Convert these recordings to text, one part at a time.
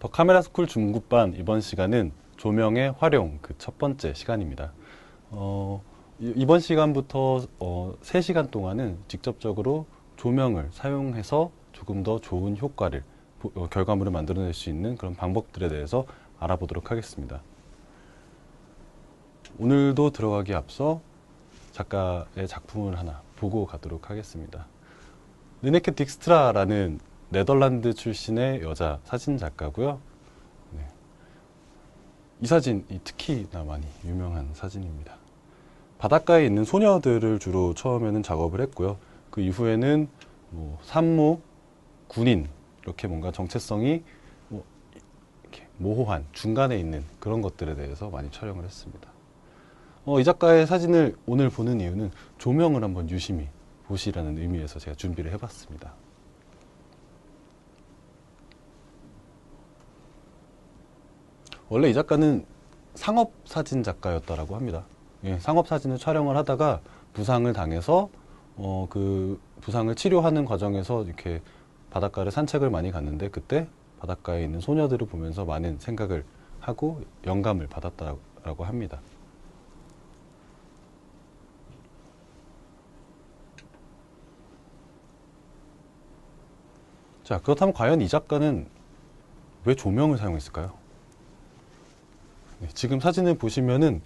더 카메라 스쿨 중급반 이번 시간은 조명의 활용 그 첫 번째 시간입니다. 이번 시간부터 3시간 동안은 직접적으로 조명을 사용해서 조금 더 좋은 효과를, 결과물을 만들어낼 수 있는 그런 방법들에 대해서 알아보도록 하겠습니다. 오늘도 들어가기 앞서 작가의 작품을 하나 보고 가도록 하겠습니다. 르네케 딕스트라라는 네덜란드 출신의 여자 사진 작가고요. 네. 이 사진이 특히나 많이 유명한 사진입니다. 바닷가에 있는 소녀들을 주로 처음에는 작업을 했고요. 그 이후에는 산모, 군인, 이렇게 뭔가 정체성이 이렇게 모호한 중간에 있는 그런 것들에 대해서 많이 촬영을 했습니다. 이 작가의 사진을 오늘 보는 이유는 조명을 한번 유심히 보시라는 의미에서 제가 준비를 해봤습니다. 원래 이 작가는 상업사진 작가였다고 합니다. 예, 상업사진을 촬영을 하다가 부상을 당해서 그 부상을 치료하는 과정에서 이렇게 바닷가를 산책을 많이 갔는데, 그때 바닷가에 있는 소녀들을 보면서 많은 생각을 하고 영감을 받았다고 합니다. 자, 그렇다면 과연 이 작가는 왜 조명을 사용했을까요? 네, 지금 사진을 보시면은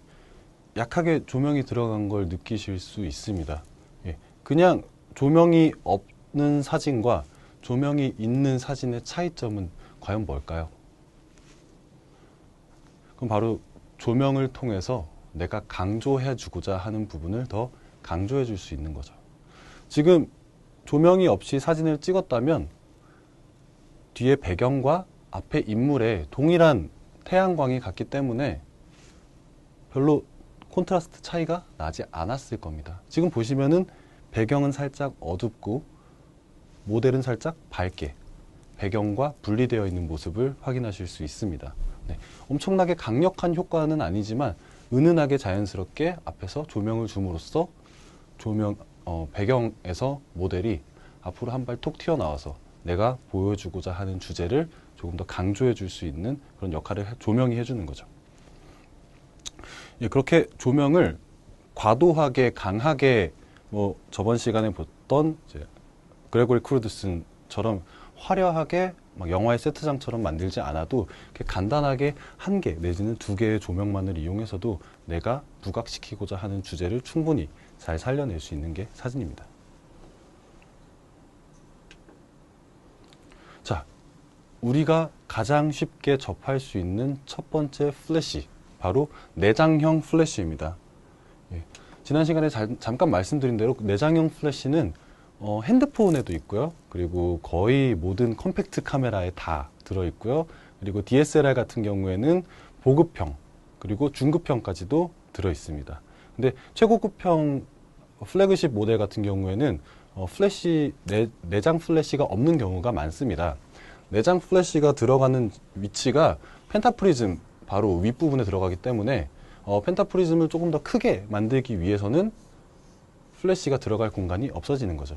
약하게 조명이 들어간 걸 느끼실 수 있습니다. 예, 그냥 조명이 없는 사진과 조명이 있는 사진의 차이점은 과연 뭘까요? 그럼 바로 조명을 통해서 내가 강조해 주고자 하는 부분을 더 강조해 줄 수 있는 거죠. 지금 조명이 없이 사진을 찍었다면 뒤에 배경과 앞에 인물에 동일한 태양광이 갔기 때문에 별로 콘트라스트 차이가 나지 않았을 겁니다. 지금 보시면은 배경은 살짝 어둡고 모델은 살짝 밝게 배경과 분리되어 있는 모습을 확인하실 수 있습니다. 네, 엄청나게 강력한 효과는 아니지만 은은하게 자연스럽게 앞에서 조명을 줌으로써 배경에서 모델이 앞으로 한 발 톡 튀어나와서 내가 보여주고자 하는 주제를 조금 더 강조해 줄 수 있는 그런 역할을 조명이 해주는 거죠. 예, 그렇게 조명을 과도하게 강하게 저번 시간에 봤던 이제 그레고리 크루드슨처럼 화려하게 막 영화의 세트장처럼 만들지 않아도 이렇게 간단하게 1개 내지는 2개의 조명만을 이용해서도 내가 부각시키고자 하는 주제를 충분히 잘 살려낼 수 있는 게 사진입니다. 자, 우리가 가장 쉽게 접할 수 있는 첫 번째 플래시, 바로 내장형 플래시입니다. 예, 지난 시간에 잠깐 말씀드린 대로 내장형 플래시는 핸드폰에도 있고요. 그리고 거의 모든 컴팩트 카메라에 다 들어있고요. 그리고 DSLR 같은 경우에는 보급형, 그리고 중급형까지도 들어있습니다. 근데 최고급형 플래그십 모델 같은 경우에는 내장 플래시가 없는 경우가 많습니다. 내장 플래시가 들어가는 위치가 펜타프리즘 바로 윗부분에 들어가기 때문에 펜타프리즘을 조금 더 크게 만들기 위해서는 플래시가 들어갈 공간이 없어지는 거죠.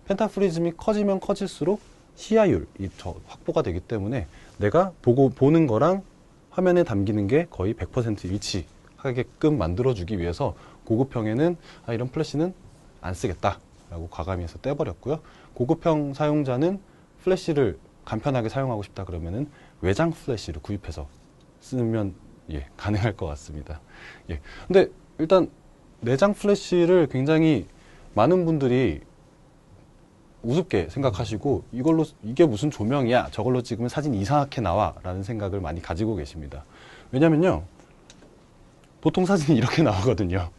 펜타프리즘이 커지면 커질수록 시야율이 확보가 되기 때문에 내가 보는 거랑 화면에 담기는 게 거의 100% 일치하게끔 만들어주기 위해서 고급형에는 이런 플래시는 안 쓰겠다 라고 과감히 해서 떼버렸고요. 고급형 사용자는 플래시를 간편하게 사용하고 싶다 그러면은 외장 플래시를 구입해서 쓰면 가능할 것 같습니다. 근데 일단 내장 플래시를 굉장히 많은 분들이 우습게 생각하시고 이게 무슨 조명이야, 저걸로 찍으면 사진 이상하게 나와 라는 생각을 많이 가지고 계십니다. 왜냐면요, 보통 사진이 이렇게 나오거든요.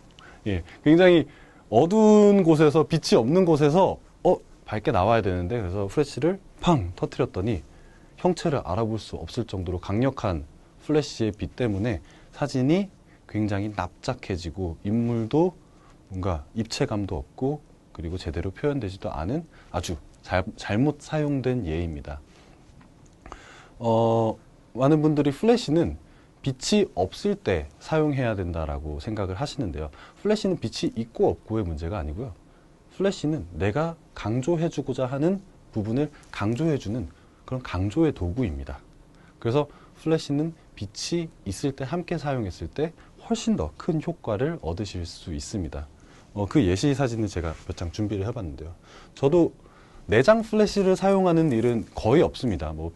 굉장히 어두운 곳에서, 빛이 없는 곳에서 밝게 나와야 되는데, 그래서 플래시를 팡 터뜨렸더니 형체를 알아볼 수 없을 정도로 강력한 플래시의 빛 때문에 사진이 굉장히 납작해지고 인물도 뭔가 입체감도 없고, 그리고 제대로 표현되지도 않은 아주 잘못 사용된 예입니다. 많은 분들이 플래시는 빛이 없을 때 사용해야 된다라고 생각을 하시는데요. 플래시는 빛이 있고 없고의 문제가 아니고요. 플래시는 내가 강조해주고자 하는 부분을 강조해주는 그런 강조의 도구입니다. 그래서 플래시는 빛이 있을 때 함께 사용했을 때 훨씬 더 큰 효과를 얻으실 수 있습니다. 그 예시 사진을 제가 몇 장 준비를 해봤는데요. 저도 내장 플래시를 사용하는 일은 거의 없습니다. 뭐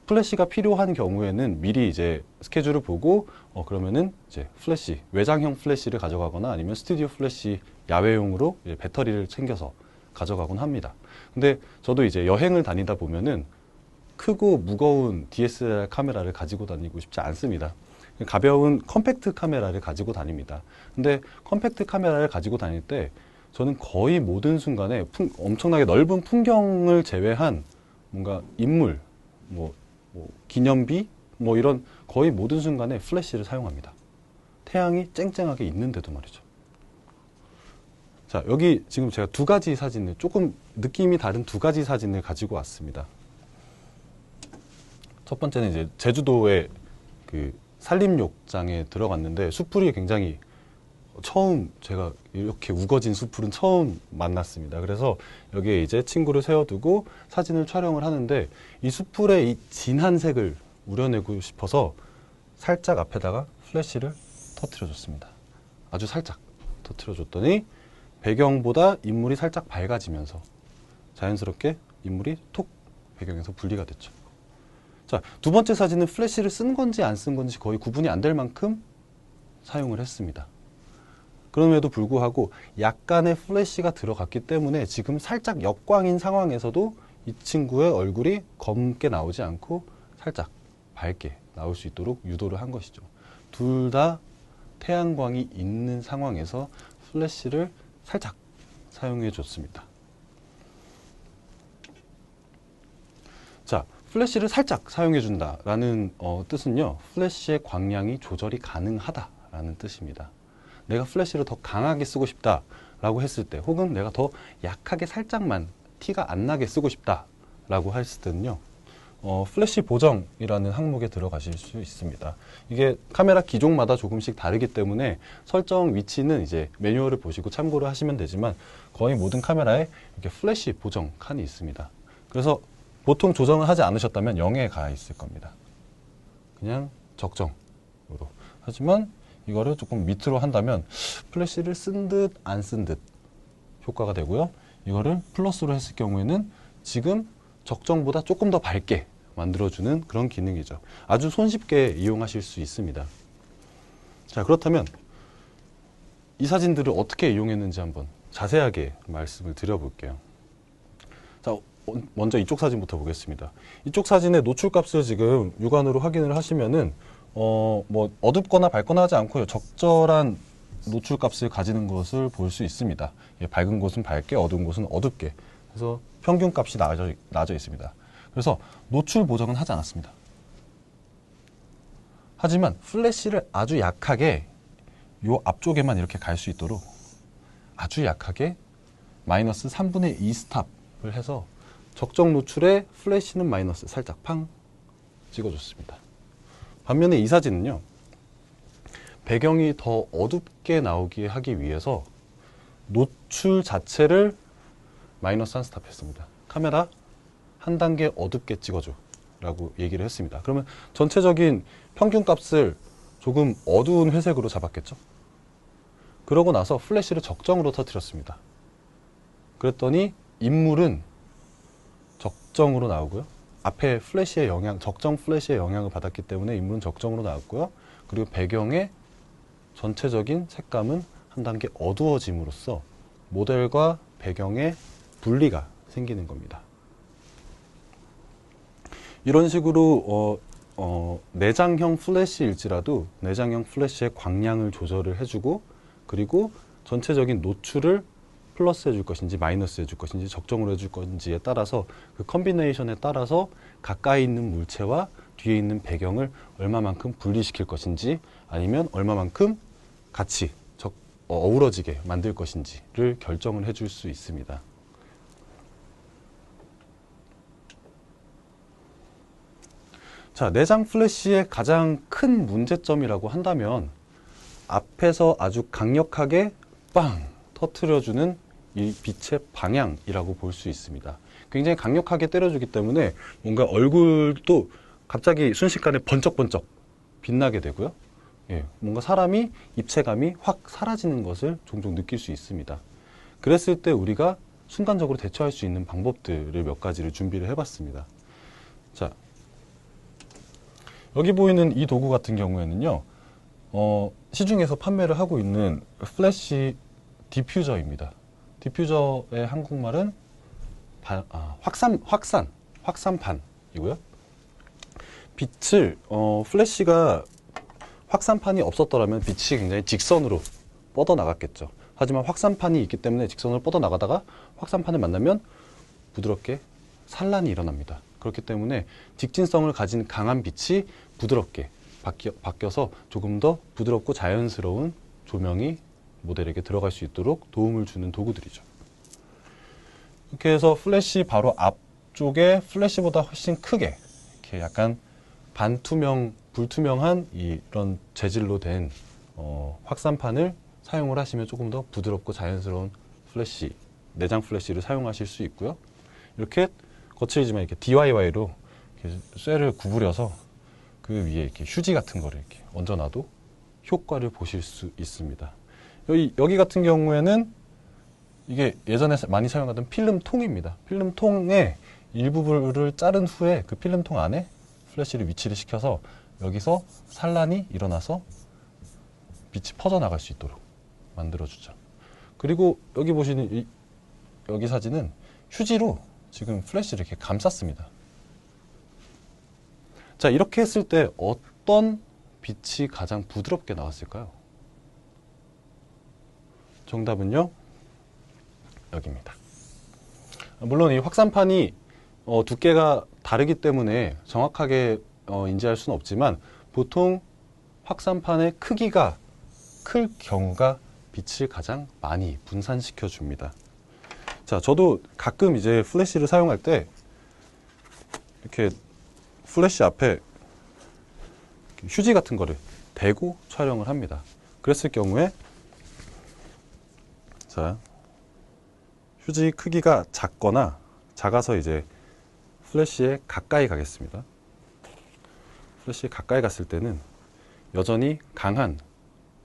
플래시가 필요한 경우에는 미리 이제 스케줄을 보고 그러면은 이제 플래시, 외장형 플래시를 가져가거나 아니면 스튜디오 플래시 야외용으로 이제 배터리를 챙겨서 가져가곤 합니다. 근데 저도 이제 여행을 다니다 보면은 크고 무거운 DSLR 카메라를 가지고 다니고 싶지 않습니다. 가벼운 컴팩트 카메라를 가지고 다닙니다. 근데 컴팩트 카메라를 가지고 다닐 때 저는 거의 모든 순간에 엄청나게 넓은 풍경을 제외한 뭔가 인물, 뭐 기념비, 뭐 이런 거의 모든 순간에 플래시를 사용합니다. 태양이 쨍쨍하게 있는데도 말이죠. 자, 여기 지금 제가 두 가지 사진을, 조금 느낌이 다른 두 가지 사진을 가지고 왔습니다. 첫 번째는 이제 제주도의 그 산림욕장에 들어갔는데 숯불이 굉장히 처음, 제가 이렇게 우거진 숯불은 처음 만났습니다. 그래서 여기에 이제 친구를 세워두고 사진을 촬영을 하는데 이 숯불의 이 진한 색을 우려내고 싶어서 살짝 앞에다가 플래시를 터트려 줬습니다. 아주 살짝 터트려 줬더니 배경보다 인물이 살짝 밝아지면서 자연스럽게 인물이 톡 배경에서 분리가 됐죠. 자, 두 번째 사진은 플래시를 쓴 건지 안 쓴 건지 거의 구분이 안 될 만큼 사용을 했습니다. 그럼에도 불구하고 약간의 플래시가 들어갔기 때문에 지금 살짝 역광인 상황에서도 이 친구의 얼굴이 검게 나오지 않고 살짝 밝게 나올 수 있도록 유도를 한 것이죠. 둘 다 태양광이 있는 상황에서 플래시를 살짝 사용해 줬습니다. 자, 플래시를 살짝 사용해 준다라는 뜻은요, 플래시의 광량이 조절이 가능하다라는 뜻입니다. 내가 플래시를 더 강하게 쓰고 싶다라고 했을 때, 혹은 내가 더 약하게 살짝만 티가 안 나게 쓰고 싶다라고 했을 때는요, 플래시 보정이라는 항목에 들어가실 수 있습니다. 이게 카메라 기종마다 조금씩 다르기 때문에 설정 위치는 이제 매뉴얼을 보시고 참고를 하시면 되지만 거의 모든 카메라에 이렇게 플래시 보정 칸이 있습니다. 그래서 보통 조정을 하지 않으셨다면 0에 가 있을 겁니다. 그냥 적정으로. 하지만 이거를 조금 밑으로 한다면 플래시를 쓴 듯 안 쓴 듯 효과가 되고요. 이거를 플러스로 했을 경우에는 지금 적정보다 조금 더 밝게 만들어주는 그런 기능이죠. 아주 손쉽게 이용하실 수 있습니다. 자, 그렇다면 이 사진들을 어떻게 이용했는지 한번 자세하게 말씀을 드려볼게요. 자, 먼저 이쪽 사진부터 보겠습니다. 이쪽 사진의 노출값을 지금 육안으로 확인을 하시면은 뭐 어둡거나 밝거나 하지 않고요, 적절한 노출값을 가지는 것을 볼 수 있습니다. 예, 밝은 곳은 밝게, 어두운 곳은 어둡게. 그래서 평균값이 나눠져 있습니다. 그래서 노출 보정은 하지 않았습니다. 하지만 플래시를 아주 약하게 요 앞쪽에만 이렇게 갈 수 있도록 아주 약하게 마이너스 3분의 2 스탑을 해서 적정 노출에 플래시는 마이너스 살짝 팡 찍어줬습니다. 반면에 이 사진은요, 배경이 더 어둡게 나오게 하기 위해서 노출 자체를 마이너스 한 스탑 했습니다. 카메라 한 단계 어둡게 찍어줘 라고 얘기를 했습니다. 그러면 전체적인 평균값을 조금 어두운 회색으로 잡았겠죠. 그러고 나서 플래시를 적정으로 터뜨렸습니다. 그랬더니 인물은 적정으로 나오고요. 앞에 플래시의 영향, 적정 플래시의 영향을 받았기 때문에 인물은 적정으로 나왔고요. 그리고 배경의 전체적인 색감은 한 단계 어두워짐으로써 모델과 배경의 분리가 생기는 겁니다. 이런 식으로 내장형 플래시일지라도 내장형 플래시의 광량을 조절을 해주고, 그리고 전체적인 노출을 플러스 해줄 것인지 마이너스 해줄 것인지 적정으로 해줄 건지에 따라서 그 컨비네이션에 따라서 가까이 있는 물체와 뒤에 있는 배경을 얼마만큼 분리시킬 것인지 아니면 얼마만큼 같이 어우러지게 만들 것인지를 결정을 해줄 수 있습니다. 자, 내장 플래시의 가장 큰 문제점이라고 한다면 앞에서 아주 강력하게 빵 터트려주는 이 빛의 방향이라고 볼 수 있습니다. 굉장히 강력하게 때려주기 때문에 뭔가 얼굴도 갑자기 순식간에 번쩍번쩍 빛나게 되고요. 예, 뭔가 사람이 입체감이 확 사라지는 것을 종종 느낄 수 있습니다. 그랬을 때 우리가 순간적으로 대처할 수 있는 방법들을 몇 가지를 준비를 해봤습니다. 자, 여기 보이는 이 도구 같은 경우에는요, 시중에서 판매를 하고 있는 플래시 디퓨저입니다. 디퓨저의 한국말은 확산판이고요. 빛을, 플래시가 확산판이 없었더라면 빛이 굉장히 직선으로 뻗어나갔겠죠. 하지만 확산판이 있기 때문에 직선으로 뻗어나가다가 확산판을 만나면 부드럽게 산란이 일어납니다. 그렇기 때문에 직진성을 가진 강한 빛이 부드럽게 바뀌어서 조금 더 부드럽고 자연스러운 조명이 모델에게 들어갈 수 있도록 도움을 주는 도구들이죠. 이렇게 해서 플래시 바로 앞쪽에 플래시보다 훨씬 크게 이렇게 약간 반투명, 불투명한 이런 재질로 된 확산판을 사용을 하시면 조금 더 부드럽고 자연스러운 플래시, 내장 플래시를 사용하실 수 있고요. 이렇게 거칠지만 이렇게 DIY로 이렇게 쇠를 구부려서 그 위에 이렇게 휴지 같은 거를 이렇게 얹어놔도 효과를 보실 수 있습니다. 여기 같은 경우에는 이게 예전에 많이 사용하던 필름통입니다. 필름통의 일부분을 자른 후에 그 필름통 안에 플래시를 위치를 시켜서 여기서 산란이 일어나서 빛이 퍼져나갈 수 있도록 만들어주죠. 그리고 여기 보시는 여기 사진은 휴지로 지금 플래시를 이렇게 감쌌습니다. 자, 이렇게 했을 때 어떤 빛이 가장 부드럽게 나왔을까요? 정답은요, 여기입니다. 물론 이 확산판이 두께가 다르기 때문에 정확하게 인지할 수는 없지만 보통 확산판의 크기가 클 경우가 빛을 가장 많이 분산시켜 줍니다. 자, 저도 가끔 이제 플래시를 사용할 때 이렇게 플래시 앞에 휴지 같은 거를 대고 촬영을 합니다. 그랬을 경우에 자, 휴지 크기가 작아서 이제 플래시에 가까이 가겠습니다. 플래시에 가까이 갔을 때는 여전히 강한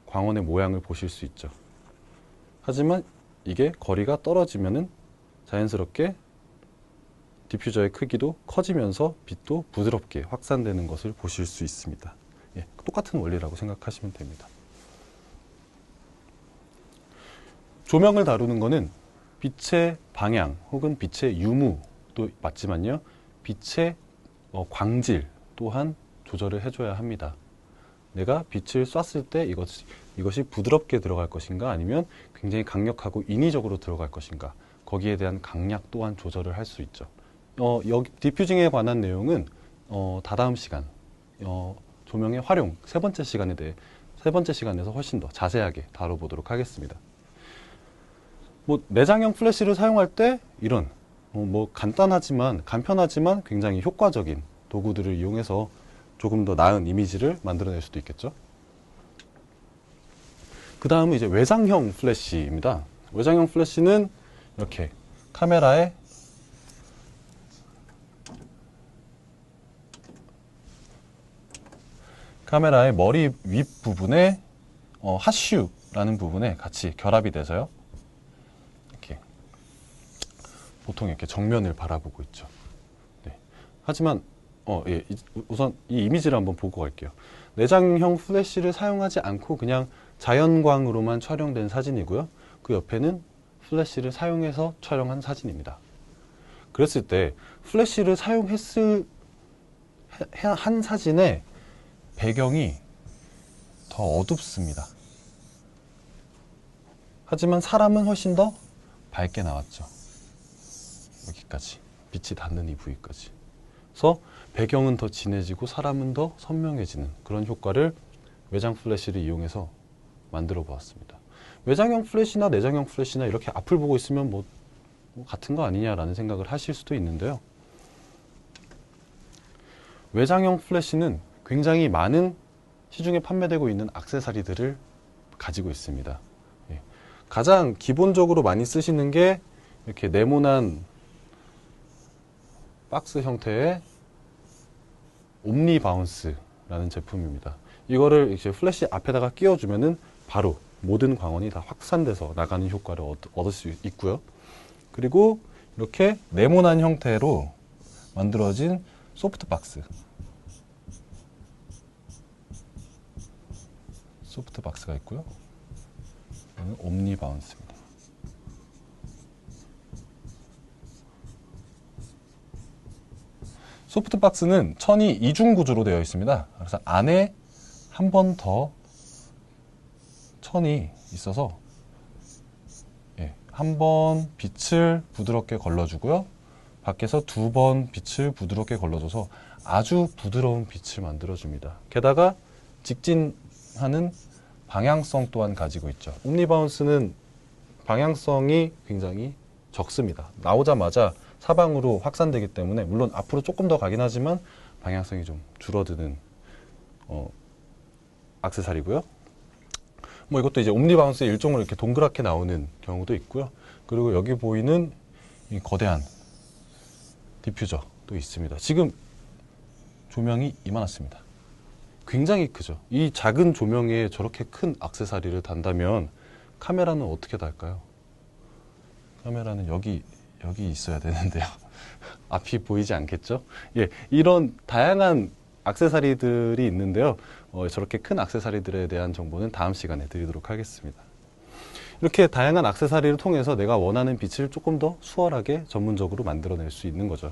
광원의 모양을 보실 수 있죠. 하지만 이게 거리가 떨어지면은 자연스럽게 디퓨저의 크기도 커지면서 빛도 부드럽게 확산되는 것을 보실 수 있습니다. 예, 똑같은 원리라고 생각하시면 됩니다. 조명을 다루는 것은 빛의 방향 혹은 빛의 유무도 맞지만요, 빛의 광질 또한 조절을 해줘야 합니다. 내가 빛을 쐈을 때 이것이 부드럽게 들어갈 것인가 아니면 굉장히 강력하고 인위적으로 들어갈 것인가, 거기에 대한 강약 또한 조절을 할 수 있죠. 여기 디퓨징에 관한 내용은 다다음 시간 조명의 활용 세 번째 시간에서 훨씬 더 자세하게 다뤄보도록 하겠습니다. 내장형 플래시를 사용할 때 이런 간편하지만 굉장히 효과적인 도구들을 이용해서 조금 더 나은 이미지를 만들어낼 수도 있겠죠. 그 다음은 이제 외장형 플래시입니다. 외장형 플래시는 이렇게 카메라의 머리 윗부분에 핫슈라는 부분에 같이 결합이 돼서요. 이렇게 보통 이렇게 정면을 바라보고 있죠. 네. 하지만 예, 우선 이 이미지를 한번 보고 갈게요. 내장형 플래시를 사용하지 않고 그냥 자연광으로만 촬영된 사진이고요. 그 옆에는 플래시를 사용해서 촬영한 사진입니다. 그랬을 때 플래시를 한 사진의 배경이 더 어둡습니다. 하지만 사람은 훨씬 더 밝게 나왔죠. 여기까지 빛이 닿는 이 부위까지. 그래서 배경은 더 진해지고 사람은 더 선명해지는 그런 효과를 외장 플래시를 이용해서 만들어 보았습니다. 외장형 플래시나 내장형 플래시나 이렇게 앞을 보고 있으면 뭐 같은 거 아니냐라는 생각을 하실 수도 있는데요. 외장형 플래시는 굉장히 많은 시중에 판매되고 있는 액세서리들을 가지고 있습니다. 예. 가장 기본적으로 많이 쓰시는 게 이렇게 네모난 박스 형태의 옴니 바운스라는 제품입니다. 이거를 이제 플래시 앞에다가 끼워주면은 바로 모든 광원이 다 확산돼서 나가는 효과를 얻을 수 있고요. 그리고 이렇게 네모난 형태로 만들어진 소프트 박스. 소프트 박스가 있고요. 이거는 옴니 바운스입니다. 소프트 박스는 천이 이중 구조로 되어 있습니다. 그래서 안에 한 번 더 천이 있어서 한 번 빛을 부드럽게 걸러주고요. 밖에서 두 번 빛을 부드럽게 걸러줘서 아주 부드러운 빛을 만들어줍니다. 게다가 직진하는 방향성 또한 가지고 있죠. 옴니바운스는 방향성이 굉장히 적습니다. 나오자마자 사방으로 확산되기 때문에 물론 앞으로 조금 더 가긴 하지만 방향성이 좀 줄어드는 액세서리고요. 뭐 이것도 이제 옴니바운스의 일종으로 이렇게 동그랗게 나오는 경우도 있고요. 그리고 여기 보이는 이 거대한 디퓨저도 있습니다. 지금 조명이 이만했습니다. 굉장히 크죠. 이 작은 조명에 저렇게 큰 액세서리를 단다면 카메라는 어떻게 달까요? 카메라는 여기 있어야 되는데요. 앞이 보이지 않겠죠? 예, 이런 다양한 액세서리들이 있는데요. 저렇게 큰 액세서리들에 대한 정보는 다음 시간에 드리도록 하겠습니다. 이렇게 다양한 액세서리를 통해서 내가 원하는 빛을 조금 더 수월하게 전문적으로 만들어낼 수 있는 거죠.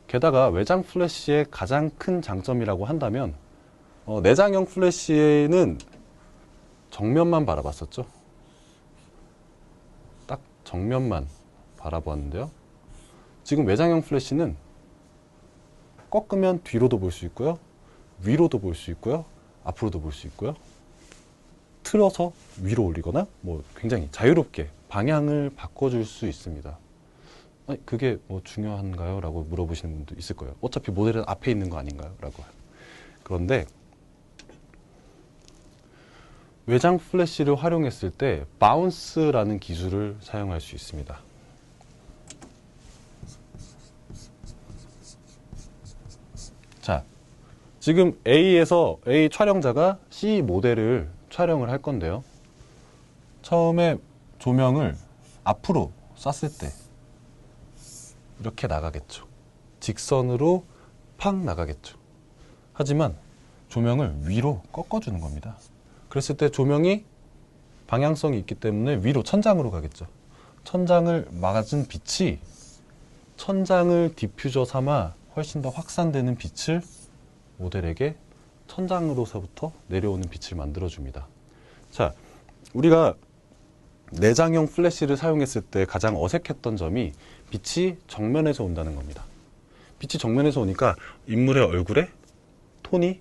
게다가 외장 플래시의 가장 큰 장점이라고 한다면 내장형 플래시는 정면만 바라봤었죠. 딱 정면만 바라보았는데요. 지금 외장형 플래시는 꺾으면 뒤로도 볼 수 있고요. 위로도 볼 수 있고요. 앞으로도 볼 수 있고요. 틀어서 위로 올리거나 뭐 굉장히 자유롭게 방향을 바꿔줄 수 있습니다. 아니, 그게 뭐 중요한가요? 라고 물어보시는 분도 있을 거예요. 어차피 모델은 앞에 있는 거 아닌가요? 라고. 그런데 외장 플래시를 활용했을 때 바운스라는 기술을 사용할 수 있습니다. 자, 지금 A 촬영자가 C 모델을 촬영을 할 건데요. 처음에 조명을 앞으로 쐈을 때 이렇게 나가겠죠. 직선으로 팍 나가겠죠. 하지만 조명을 위로 꺾어주는 겁니다. 그랬을 때 조명이 방향성이 있기 때문에 위로 천장으로 가겠죠. 천장을 막아준 빛이 천장을 디퓨저 삼아 훨씬 더 확산되는 빛을 모델에게 천장으로서부터 내려오는 빛을 만들어줍니다. 자, 우리가 내장형 플래시를 사용했을 때 가장 어색했던 점이 빛이 정면에서 온다는 겁니다. 빛이 정면에서 오니까 인물의 얼굴에 톤이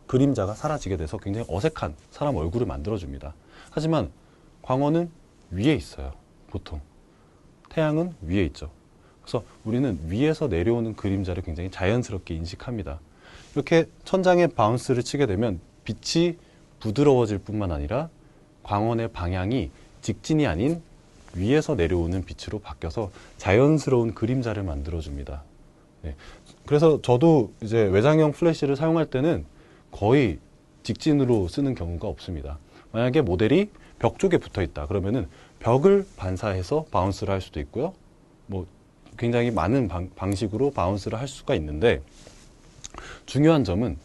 그림자가 사라지게 돼서 굉장히 어색한 사람 얼굴을 만들어줍니다. 하지만 광원은 위에 있어요. 보통. 태양은 위에 있죠. 그래서 우리는 위에서 내려오는 그림자를 굉장히 자연스럽게 인식합니다. 이렇게 천장에 바운스를 치게 되면 빛이 부드러워질 뿐만 아니라 광원의 방향이 직진이 아닌 위에서 내려오는 빛으로 바뀌어서 자연스러운 그림자를 만들어줍니다. 네. 그래서 저도 이제 외장형 플래시를 사용할 때는 거의 직진으로 쓰는 경우가 없습니다. 만약에 모델이 벽 쪽에 붙어 있다 그러면은 벽을 반사해서 바운스를 할 수도 있고요. 뭐 굉장히 많은 방식으로 바운스를 할 수가 있는데 중요한 점은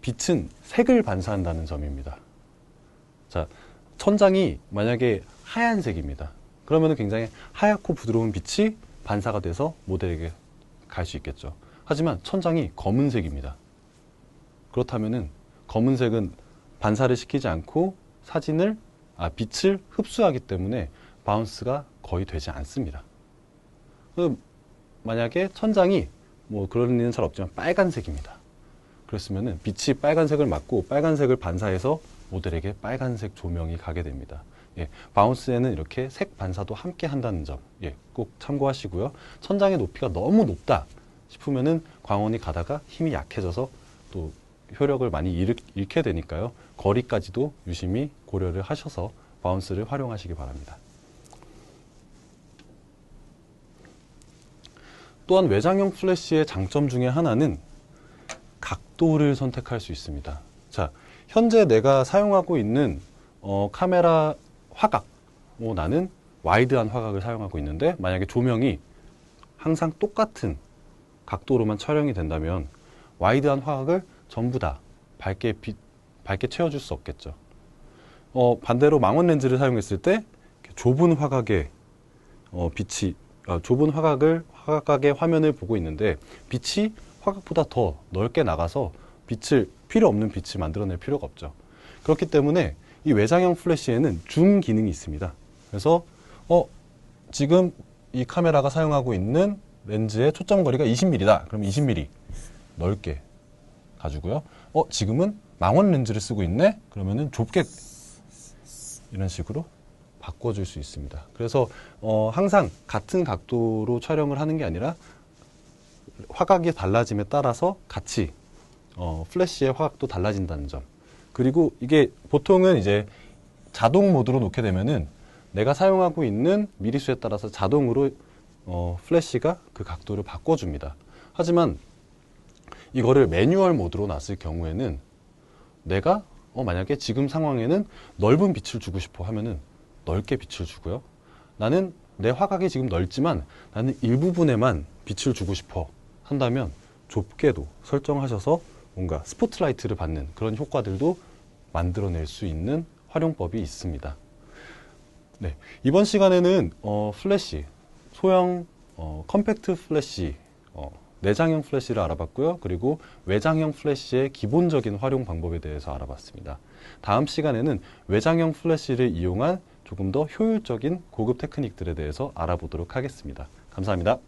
빛은 색을 반사한다는 점입니다. 자, 천장이 만약에 하얀색입니다. 그러면 굉장히 하얗고 부드러운 빛이 반사가 돼서 모델에게 갈 수 있겠죠. 하지만 천장이 검은색입니다. 그렇다면은 검은색은 반사를 시키지 않고 빛을 흡수하기 때문에 바운스가 거의 되지 않습니다. 만약에 천장이 뭐 그런 일은 잘 없지만 빨간색입니다. 그랬으면은 빛이 빨간색을 맞고 빨간색을 반사해서 모델에게 빨간색 조명이 가게 됩니다. 예, 바운스에는 이렇게 색 반사도 함께 한다는 점, 꼭 참고하시고요. 천장의 높이가 너무 높다 싶으면은 광원이 가다가 힘이 약해져서 또 효력을 많이 잃게 되니까요. 거리까지도 유심히 고려를 하셔서 바운스를 활용하시기 바랍니다. 또한 외장형 플래시의 장점 중에 하나는 각도를 선택할 수 있습니다. 자, 현재 내가 사용하고 있는 카메라 화각, 나는 와이드한 화각을 사용하고 있는데 만약에 조명이 항상 똑같은 각도로만 촬영이 된다면 와이드한 화각을 전부 다 밝게 채워줄 수 없겠죠. 반대로 망원 렌즈를 사용했을 때 좁은 화각의 좁은 화각의 화면을 보고 있는데 빛이 화각보다 더 넓게 나가서 필요 없는 빛을 만들어낼 필요가 없죠. 그렇기 때문에 이 외장형 플래시에는 줌 기능이 있습니다. 그래서 지금 이 카메라가 사용하고 있는 렌즈의 초점 거리가 20mm다. 그럼 20mm 넓게 가지고요. 지금은 망원 렌즈를 쓰고 있네? 그러면은 좁게 이런 식으로 바꿔줄 수 있습니다. 그래서 항상 같은 각도로 촬영을 하는 게 아니라 화각이 달라짐에 따라서 같이 플래시의 화각도 달라진다는 점. 그리고 이게 보통은 이제 자동 모드로 놓게 되면은 내가 사용하고 있는 미리수에 따라서 자동으로 플래시가 그 각도를 바꿔줍니다. 하지만 이거를 매뉴얼 모드로 놨을 경우에는 내가 만약에 지금 상황에는 넓은 빛을 주고 싶어 하면은 넓게 빛을 주고요. 나는 내 화각이 지금 넓지만 나는 일부분에만 빛을 주고 싶어 한다면 좁게도 설정하셔서 뭔가 스포트라이트를 받는 그런 효과들도 만들어낼 수 있는 활용법이 있습니다. 네, 이번 시간에는 플래시, 소형 컴팩트 플래시, 내장형 플래시를 알아봤고요. 그리고 외장형 플래시의 기본적인 활용 방법에 대해서 알아봤습니다. 다음 시간에는 외장형 플래시를 이용한 조금 더 효율적인 고급 테크닉들에 대해서 알아보도록 하겠습니다. 감사합니다.